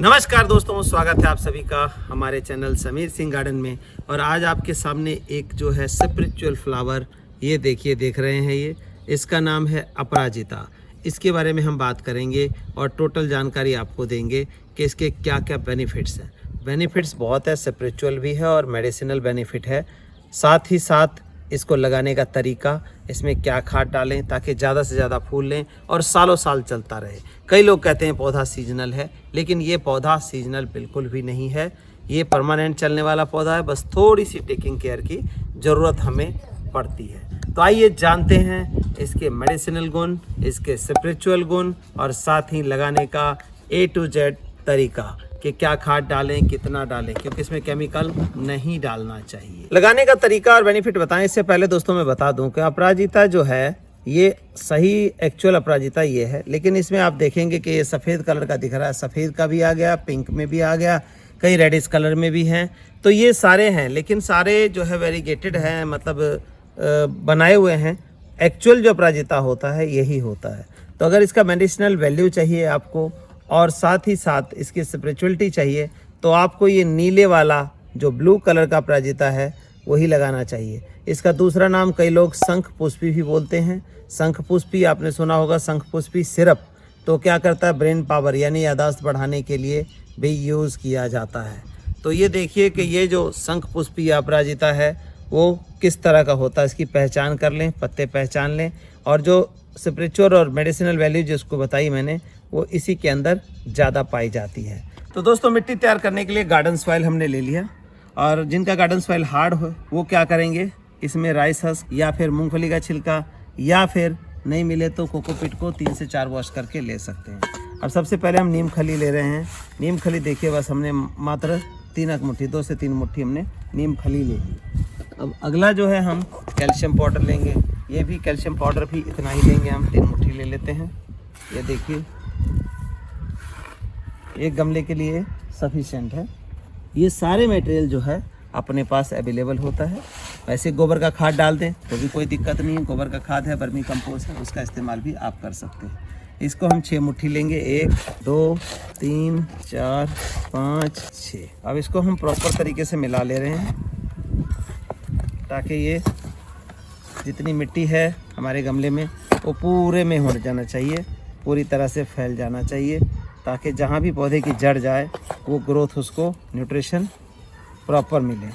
नमस्कार दोस्तों, स्वागत है आप सभी का हमारे चैनल समीर सिंह गार्डन में। और आज आपके सामने एक जो है स्पिरिचुअल फ्लावर, ये देखिए, देख रहे हैं, ये इसका नाम है अपराजिता। इसके बारे में हम बात करेंगे और टोटल जानकारी आपको देंगे कि इसके क्या क्या बेनिफिट्स हैं। बेनिफिट्स बहुत है, स्पिरिचुअल भी है और मेडिसिनल बेनिफिट है। साथ ही साथ इसको लगाने का तरीका, इसमें क्या खाद डालें ताकि ज़्यादा से ज़्यादा फूल लें और सालों साल चलता रहे। कई लोग कहते हैं पौधा सीजनल है, लेकिन ये पौधा सीजनल बिल्कुल भी नहीं है। ये परमानेंट चलने वाला पौधा है, बस थोड़ी सी टेकिंग केयर की ज़रूरत हमें पड़ती है। तो आइए जानते हैं इसके मेडिसिनल गुण, इसके स्पिरिचुअल गुण और साथ ही लगाने का A to Z तरीका कि क्या खाद डालें, कितना डालें, क्योंकि इसमें केमिकल नहीं डालना चाहिए। लगाने का तरीका और बेनिफिट बताएं इससे पहले दोस्तों मैं बता दूं कि अपराजिता जो है, ये सही एक्चुअल अपराजिता ये है, लेकिन इसमें आप देखेंगे कि ये सफ़ेद कलर का दिख रहा है। सफ़ेद का भी आ गया, पिंक में भी आ गया, कई रेडिश कलर में भी हैं। तो ये सारे हैं, लेकिन सारे जो है वेरीगेटेड हैं, मतलब बनाए हुए हैं। एक्चुअल जो अपराजिता होता है यही होता है। तो अगर इसका मेडिसिनल वैल्यू चाहिए आपको और साथ ही साथ इसकी स्पिरिचुअलिटी चाहिए, तो आपको ये नीले वाला जो ब्लू कलर का अपराजिता है वही लगाना चाहिए। इसका दूसरा नाम कई लोग शंख पुष्पी भी बोलते हैं। शंख पुष्पी आपने सुना होगा, शंख पुष्पी सिरप। तो क्या करता है, ब्रेन पावर यानी याददाश्त बढ़ाने के लिए भी यूज़ किया जाता है। तो ये देखिए कि ये जो शंख पुष्पी अपराजिता है वो किस तरह का होता है, इसकी पहचान कर लें, पत्ते पहचान लें। और जो स्पिरिचुअल और मेडिसिनल वैल्यू जिसको बताई मैंने, वो इसी के अंदर ज़्यादा पाई जाती है। तो दोस्तों, मिट्टी तैयार करने के लिए गार्डन सॉइल हमने ले लिया। और जिनका गार्डन सॉइल हार्ड हो वो क्या करेंगे, इसमें राइस हस्क या फिर मूंगफली का छिलका या फिर नहीं मिले तो कोकोपीट को 3 से 4 वॉश करके ले सकते हैं। अब सबसे पहले हम नीम खली ले रहे हैं। नीम खली देखिए, बस हमने मात्र 3 मुट्ठी, 2 से 3 मुट्ठी हमने नीम खली ले ली। अब अगला जो है हम कैल्शियम पाउडर लेंगे। ये भी कैल्शियम पाउडर भी इतना ही लेंगे हम, 3 मुट्ठी ले लेते हैं। ये देखिए, एक गमले के लिए सफिशिएंट है। ये सारे मटेरियल जो है अपने पास अवेलेबल होता है। वैसे गोबर का खाद डाल दें तो भी कोई दिक्कत नहीं है। गोबर का खाद है, वर्मी कंपोस्ट है, उसका इस्तेमाल भी आप कर सकते हैं। इसको हम 6 मुट्ठी लेंगे, 1 2 3 4 5 6। अब इसको हम प्रॉपर तरीके से मिला ले रहे हैं ताकि ये जितनी मिट्टी है हमारे गमले में वो पूरे में हो जाना चाहिए, पूरी तरह से फैल जाना चाहिए, ताकि जहाँ भी पौधे की जड़ जाए वो ग्रोथ, उसको न्यूट्रिशन प्रॉपर मिले।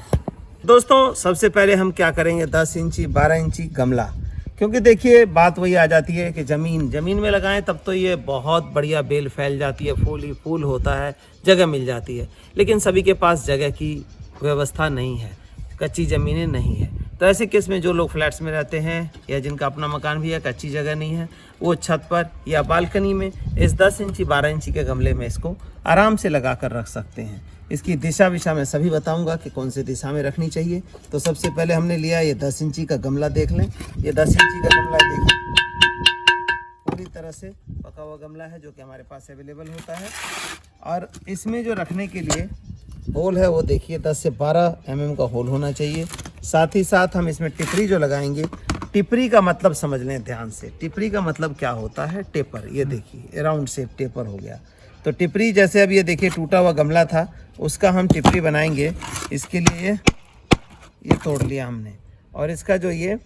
दोस्तों, सबसे पहले हम क्या करेंगे, 10 इंची 12 इंची गमला। क्योंकि देखिए बात वही आ जाती है कि ज़मीन में लगाएं तब तो ये बहुत बढ़िया बेल फैल जाती है, फूल ही फूल होता है, जगह मिल जाती है। लेकिन सभी के पास जगह की व्यवस्था नहीं है, कच्ची ज़मीनें नहीं है। तो ऐसे केस में जो लोग फ्लैट्स में रहते हैं या जिनका अपना मकान भी है, कच्ची जगह नहीं है, वो छत पर या बालकनी में इस 10 इंची 12 इंची के गमले में इसको आराम से लगा कर रख सकते हैं। इसकी दिशा विशा मैं सभी बताऊंगा कि कौन सी दिशा में रखनी चाहिए। तो सबसे पहले हमने लिया ये 10 इंची का गमला, देख लें। ये 10 इंची का गमला देखिए, पूरी तरह से पका हुआ गमला है जो कि हमारे पास अवेलेबल होता है। और इसमें जो रखने के लिए होल है वो देखिए 10 से 12 mm का होल होना चाहिए। साथ ही साथ हम इसमें टिपरी जो लगाएंगे, टिपरी का मतलब समझ लें ध्यान से। टिपरी का मतलब क्या होता है, टेपर। ये देखिए राउंड शेप टेपर हो गया। तो टिपरी जैसे अब ये देखिए टूटा हुआ गमला था, उसका हम टिपरी बनाएंगे। इसके लिए ये तोड़ लिया हमने, और इसका जो ये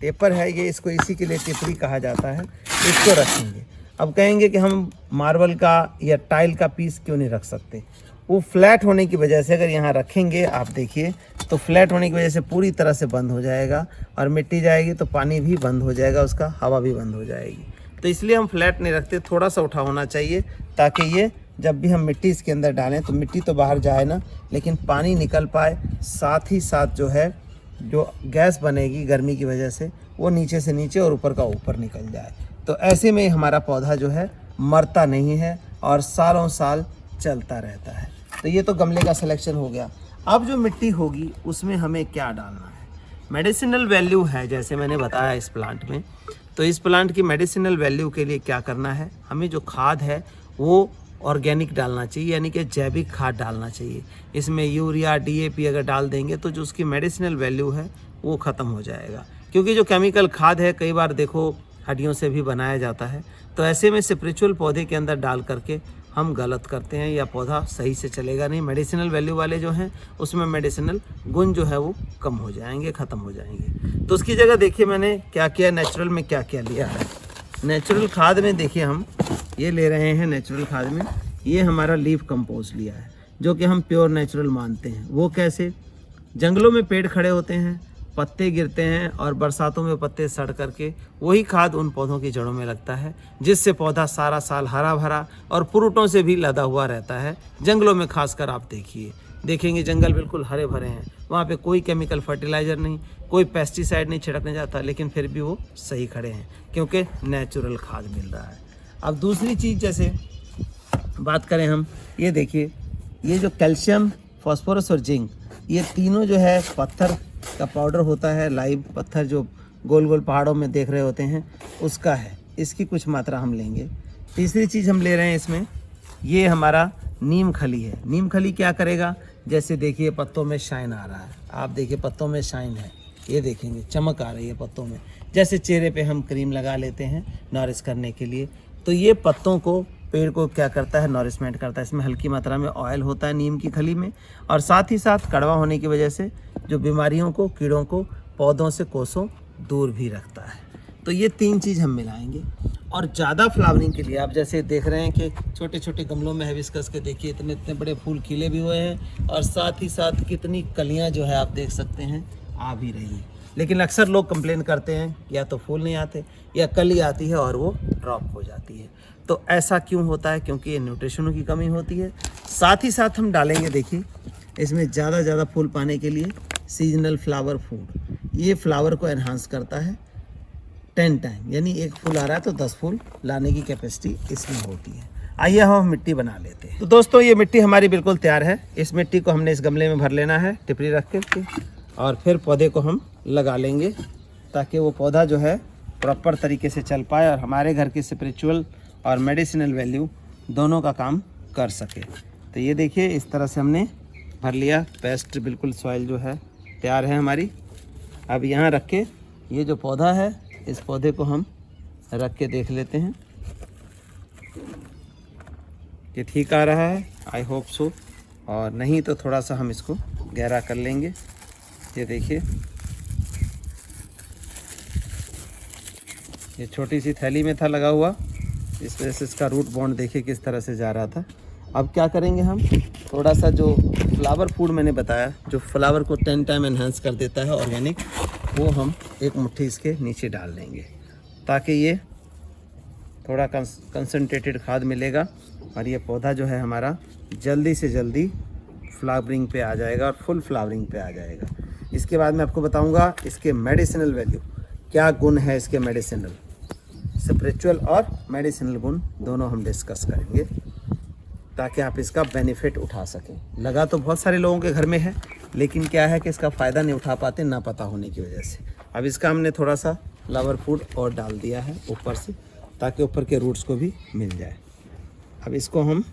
टेपर है, ये इसको इसी के लिए टिपरी कहा जाता है। इसको रखेंगे। अब कहेंगे कि हम मार्बल का या टाइल का पीस क्यों नहीं रख सकते। वो फ्लैट होने की वजह से अगर यहाँ रखेंगे, आप देखिए, तो फ्लैट होने की वजह से पूरी तरह से बंद हो जाएगा और मिट्टी जाएगी तो पानी भी बंद हो जाएगा, उसका हवा भी बंद हो जाएगी। तो इसलिए हम फ्लैट नहीं रखते, थोड़ा सा उठा होना चाहिए, ताकि ये जब भी हम मिट्टी इसके अंदर डालें तो मिट्टी तो बाहर जाए ना, लेकिन पानी निकल पाए। साथ ही साथ जो है, जो गैस बनेगी गर्मी की वजह से, वो नीचे से नीचे और ऊपर का ऊपर निकल जाए। तो ऐसे में हमारा पौधा जो है मरता नहीं है और सालों साल चलता रहता है। तो ये तो गमले का सिलेक्शन हो गया। अब जो मिट्टी होगी उसमें हमें क्या डालना है, मेडिसिनल वैल्यू है, जैसे मैंने बताया इस प्लांट में। तो इस प्लांट की मेडिसिनल वैल्यू के लिए क्या करना है, हमें जो खाद है वो ऑर्गेनिक डालना चाहिए, यानी कि जैविक खाद डालना चाहिए। इसमें यूरिया DAP अगर डाल देंगे तो जो उसकी मेडिसिनल वैल्यू है वो ख़त्म हो जाएगा। क्योंकि जो केमिकल खाद है कई बार देखो हड्डियों से भी बनाया जाता है। तो ऐसे में स्पिरिचुअल पौधे के अंदर डाल करके हम गलत करते हैं या पौधा सही से चलेगा नहीं। मेडिसिनल वैल्यू वाले जो हैं उसमें मेडिसिनल गुण जो है वो कम हो जाएंगे, ख़त्म हो जाएंगे। तो उसकी जगह देखिए मैंने क्या किया, नेचुरल में क्या क्या लिया है। नेचुरल खाद में देखिए हम ये ले रहे हैं, नेचुरल खाद में ये हमारा लीफ कंपोस्ट लिया है, जो कि हम प्योर नेचुरल मानते हैं। वो कैसे, जंगलों में पेड़ खड़े होते हैं, पत्ते गिरते हैं और बरसातों में पत्ते सड़ करके वही खाद उन पौधों की जड़ों में लगता है, जिससे पौधा सारा साल हरा भरा और फ्रूटों से भी लदा हुआ रहता है। जंगलों में खासकर आप देखेंगे जंगल बिल्कुल हरे भरे हैं, वहाँ पे कोई केमिकल फर्टिलाइज़र नहीं, कोई पेस्टिसाइड नहीं छिड़कने जाता, लेकिन फिर भी वो सही खड़े हैं क्योंकि नेचुरल खाद मिल रहा है। अब दूसरी चीज़ जैसे बात करें हम, ये देखिए ये जो कैल्शियम, फास्फोरस और जिंक, ये तीनों जो है पत्थर का पाउडर होता है, लाइव पत्थर जो गोल गोल पहाड़ों में देख रहे होते हैं उसका है, इसकी कुछ मात्रा हम लेंगे। तीसरी चीज़ हम ले रहे हैं इसमें, ये हमारा नीम खली है। नीम खली क्या करेगा, जैसे देखिए पत्तों में शाइन आ रहा है, आप देखिए पत्तों में शाइन है, ये देखेंगे चमक आ रही है पत्तों में, जैसे चेहरे पे हम क्रीम लगा लेते हैं नॉरिश करने के लिए, तो ये पत्तों को, पेड़ को क्या करता है, नॉरिशमेंट करता है। इसमें हल्की मात्रा में ऑयल होता है नीम की खली में, और साथ ही साथ कड़वा होने की वजह से जो बीमारियों को, कीड़ों को पौधों से कोसों दूर भी रखता है। तो ये तीन चीज़ हम मिलाएंगे। और ज़्यादा फ्लावरिंग के लिए आप जैसे देख रहे हैं कि छोटे छोटे गमलों में हिबिस्कस के देखिए इतने इतने बड़े फूल खिले भी हुए हैं, और साथ ही साथ कितनी कलियाँ जो है आप देख सकते हैं आ भी रही है। लेकिन अक्सर लोग कंप्लेन करते हैं या तो फूल नहीं आते या कली आती है और वो ड्रॉप हो जाती है। तो ऐसा क्यों होता है, क्योंकि ये न्यूट्रिशनों की कमी होती है। साथ ही साथ हम डालेंगे, देखिए इसमें ज़्यादा फूल पाने के लिए सीजनल फ्लावर फूड, ये फ्लावर को एनहांस करता है 10 टाइम, यानी एक फूल आ रहा है तो 10 फूल लाने की कैपेसिटी इसमें होती है। आइए हम मिट्टी बना लेते हैं। तो दोस्तों ये मिट्टी हमारी बिल्कुल तैयार है। इस मिट्टी को हमने इस गमले में भर लेना है टिपरी रख के, और फिर पौधे को हम लगा लेंगे ताकि वो पौधा जो है प्रॉपर तरीके से चल पाए और हमारे घर की स्पिरिचुअल और मेडिसिनल वैल्यू दोनों का काम कर सके। तो ये देखिए इस तरह से हमने भर लिया, पेस्ट बिल्कुल सॉइल जो है तैयार है हमारी। अब यहाँ रख के ये जो पौधा है, इस पौधे को हम रख के देख लेते हैं कि ठीक आ रहा है, आई होप सो, और नहीं तो थोड़ा सा हम इसको गहरा कर लेंगे। ये देखिए ये छोटी सी थैली में था लगा हुआ, इस वजह से इसका रूट बॉन्ड देखिए किस तरह से जा रहा था। अब क्या करेंगे हम, थोड़ा सा जो फ्लावर फूड मैंने बताया, जो फ्लावर को 10 टाइम एनहांस कर देता है ऑर्गेनिक, वो हम एक मुट्ठी इसके नीचे डाल देंगे ताकि ये थोड़ा कंसंट्रेटेड खाद मिलेगा और ये पौधा जो है हमारा जल्दी से जल्दी फ्लावरिंग पे आ जाएगा और फुल फ्लावरिंग पे आ जाएगा। इसके बाद मैं आपको बताऊंगा इसके मेडिसिनल वैल्यू, क्या गुण है इसके मेडिसिनल, स्पिरिचुअल और मेडिसिनल गुण दोनों हम डिस्कस करेंगे ताकि आप इसका बेनिफिट उठा सकें। लगा तो बहुत सारे लोगों के घर में है, लेकिन क्या है कि इसका फ़ायदा नहीं उठा पाते, ना पता होने की वजह से। अब इसका हमने थोड़ा सा फ्लावर फूड और डाल दिया है ऊपर से ताकि ऊपर के रूट्स को भी मिल जाए। अब इसको हम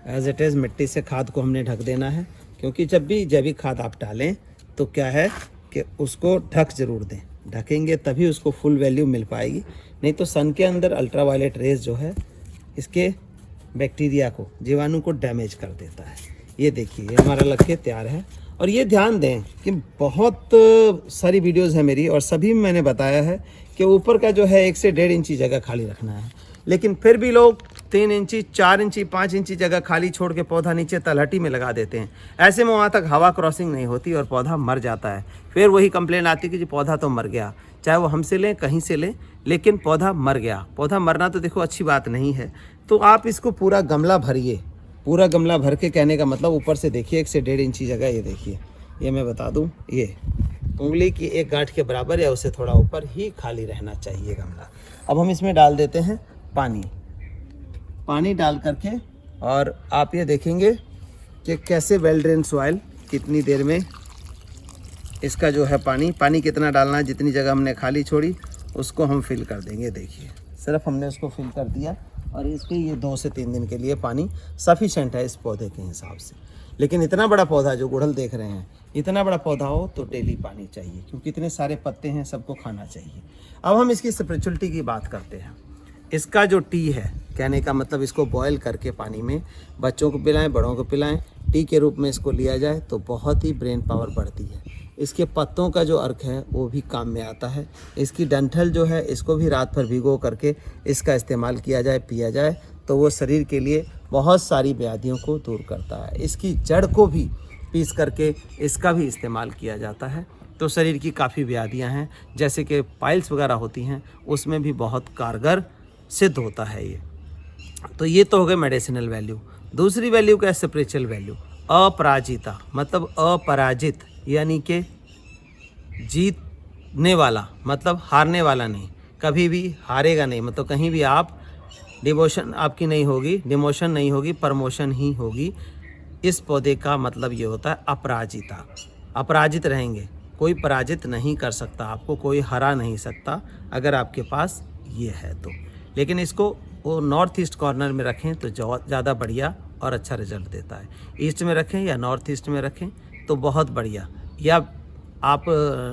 एज इट इज़ मिट्टी से खाद को हमने ढक देना है, क्योंकि जब भी जैविक खाद आप डालें तो क्या है कि उसको ढक ज़रूर दें, ढकेंगे तभी उसको फुल वैल्यू मिल पाएगी। नहीं तो सन के अंदर अल्ट्रावायलेट रेज जो है इसके बैक्टीरिया को, जीवाणु को डैमेज कर देता है। ये देखिए ये हमारा लग के तैयार है। और ये ध्यान दें कि बहुत सारी वीडियोस है मेरी और सभी में मैंने बताया है कि ऊपर का जो है 1 से 1.5 इंची जगह खाली रखना है, लेकिन फिर भी लोग 3 इंची, 4 इंची, 5 इंची जगह खाली छोड़ के पौधा नीचे तलहटी में लगा देते हैं। ऐसे में वहाँ तक हवा क्रॉसिंग नहीं होती और पौधा मर जाता है। फिर वही कंप्लेन आती है कि जी पौधा तो मर गया, चाहे वो हमसे लें कहीं से लें, लेकिन पौधा मर गया। पौधा मरना तो देखो अच्छी बात नहीं है। तो आप इसको पूरा गमला भरिए, पूरा गमला भर के, कहने का मतलब ऊपर से देखिए 1 से 1.5 इंची जगह, ये देखिए, ये मैं बता दूं, ये उंगली की एक गांठ के बराबर या उससे थोड़ा ऊपर ही खाली रहना चाहिए गमला। अब हम इसमें डाल देते हैं पानी डाल करके, और आप ये देखेंगे कि कैसे वेल ड्रेन सॉइल, कितनी देर में इसका जो है पानी कितना डालना है, जितनी जगह हमने खाली छोड़ी उसको हम फिल कर देंगे। देखिए सिर्फ हमने उसको फिल कर दिया और इसके ये 2 से 3 दिन के लिए पानी सफिशेंट है इस पौधे के हिसाब से। लेकिन इतना बड़ा पौधा जो गुड़हल देख रहे हैं, इतना बड़ा पौधा हो तो डेली पानी चाहिए, क्योंकि इतने सारे पत्ते हैं, सबको खाना चाहिए। अब हम इसकी स्पिरिचुअलिटी की बात करते हैं। इसका जो टी है, कहने का मतलब इसको बॉयल करके पानी में बच्चों को पिलाएं, बड़ों को पिलाएं, टी के रूप में इसको लिया जाए तो बहुत ही ब्रेन पावर बढ़ती है। इसके पत्तों का जो अर्क है वो भी काम में आता है। इसकी डंठल जो है इसको भी रात भर भिगो करके इसका इस्तेमाल किया जाए, पिया जाए तो वो शरीर के लिए बहुत सारी व्याधियों को दूर करता है। इसकी जड़ को भी पीस करके इसका भी इस्तेमाल किया जाता है। तो शरीर की काफ़ी व्याधियां हैं जैसे कि पाइल्स वगैरह होती हैं, उसमें भी बहुत कारगर सिद्ध होता है ये। तो ये तो हो गए मेडिसिनल वैल्यू। दूसरी वैल्यू क्या है? Spiritual value. अपराजिता मतलब अपराजित, यानी कि जीतने वाला, मतलब हारने वाला नहीं, कभी भी हारेगा नहीं, मतलब कहीं भी आप डिमोशन आपकी नहीं होगी, डिमोशन नहीं होगी, प्रमोशन ही होगी। इस पौधे का मतलब ये होता है अपराजिता, अपराजित रहेंगे, कोई पराजित नहीं कर सकता आपको, कोई हरा नहीं सकता अगर आपके पास ये है तो। लेकिन इसको वो नॉर्थ ईस्ट कॉर्नर में रखें तो ज़्यादा बढ़िया और अच्छा रिजल्ट देता है। ईस्ट में रखें या नॉर्थ ईस्ट में रखें तो बहुत बढ़िया, या आप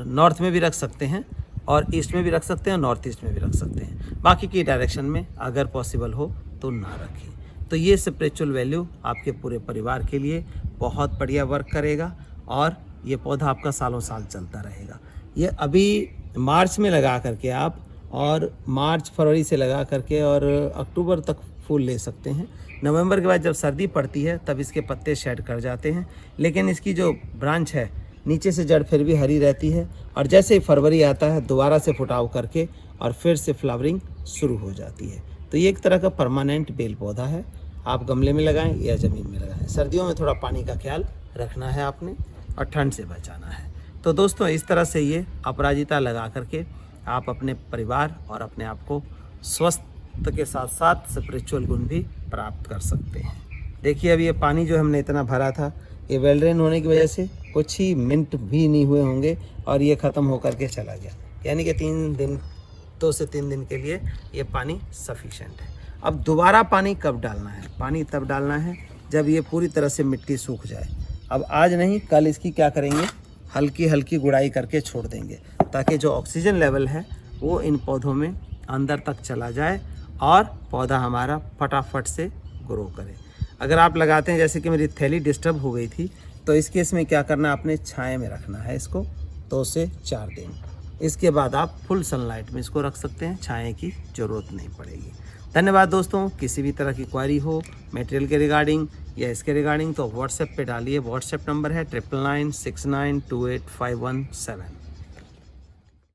नॉर्थ में भी रख सकते हैं और ईस्ट में भी रख सकते हैं, नॉर्थ ईस्ट में भी रख सकते हैं। बाकी की डायरेक्शन में अगर पॉसिबल हो तो ना रखें। तो ये स्पिरिचुअल वैल्यू आपके पूरे परिवार के लिए बहुत बढ़िया वर्क करेगा और ये पौधा आपका सालों साल चलता रहेगा। ये अभी मार्च में लगा करके आप, और मार्च फरवरी से लगा करके और अक्टूबर तक फूल ले सकते हैं। नवंबर के बाद जब सर्दी पड़ती है तब इसके पत्ते शेड कर जाते हैं, लेकिन इसकी जो ब्रांच है नीचे से जड़ फिर भी हरी रहती है, और जैसे ही फरवरी आता है दोबारा से फुटाव करके और फिर से फ्लावरिंग शुरू हो जाती है। तो ये एक तरह का परमानेंट बेल पौधा है। आप गमले में लगाएं या ज़मीन में लगाएं। सर्दियों में थोड़ा पानी का ख्याल रखना है आपने और ठंड से बचाना है। तो दोस्तों इस तरह से ये अपराजिता लगा करके आप अपने परिवार और अपने आप को स्वस्थ के साथ साथ स्पिरिचुअल गुण भी प्राप्त कर सकते हैं। देखिए अभी ये पानी जो हमने इतना भरा था, ये वेल ड्रेन होने की वजह से कुछ ही मिनट भी नहीं हुए होंगे और ये ख़त्म होकर के चला गया। यानी कि 2 से 3 दिन के लिए ये पानी सफिशेंट है। अब दोबारा पानी कब डालना है? पानी तब डालना है जब ये पूरी तरह से मिट्टी सूख जाए। अब आज नहीं, कल इसकी क्या करेंगे, हल्की हल्की गुड़ाई करके छोड़ देंगे ताकि जो ऑक्सीजन लेवल है वो इन पौधों में अंदर तक चला जाए और पौधा हमारा फटाफट से ग्रो करे। अगर आप लगाते हैं, जैसे कि मेरी थैली डिस्टर्ब हो गई थी, तो इस केस में क्या करना, आपने छाया में रखना है इसको 2 से 4 दिन। इसके बाद आप फुल सनलाइट में इसको रख सकते हैं, छाया की ज़रूरत नहीं पड़ेगी। धन्यवाद दोस्तों। किसी भी तरह की क्वारी हो मटेरियल के रिगार्डिंग या इसके रिगार्डिंग तो व्हाट्सएप पे डालिए। व्हाट्सएप नंबर है 9996928517।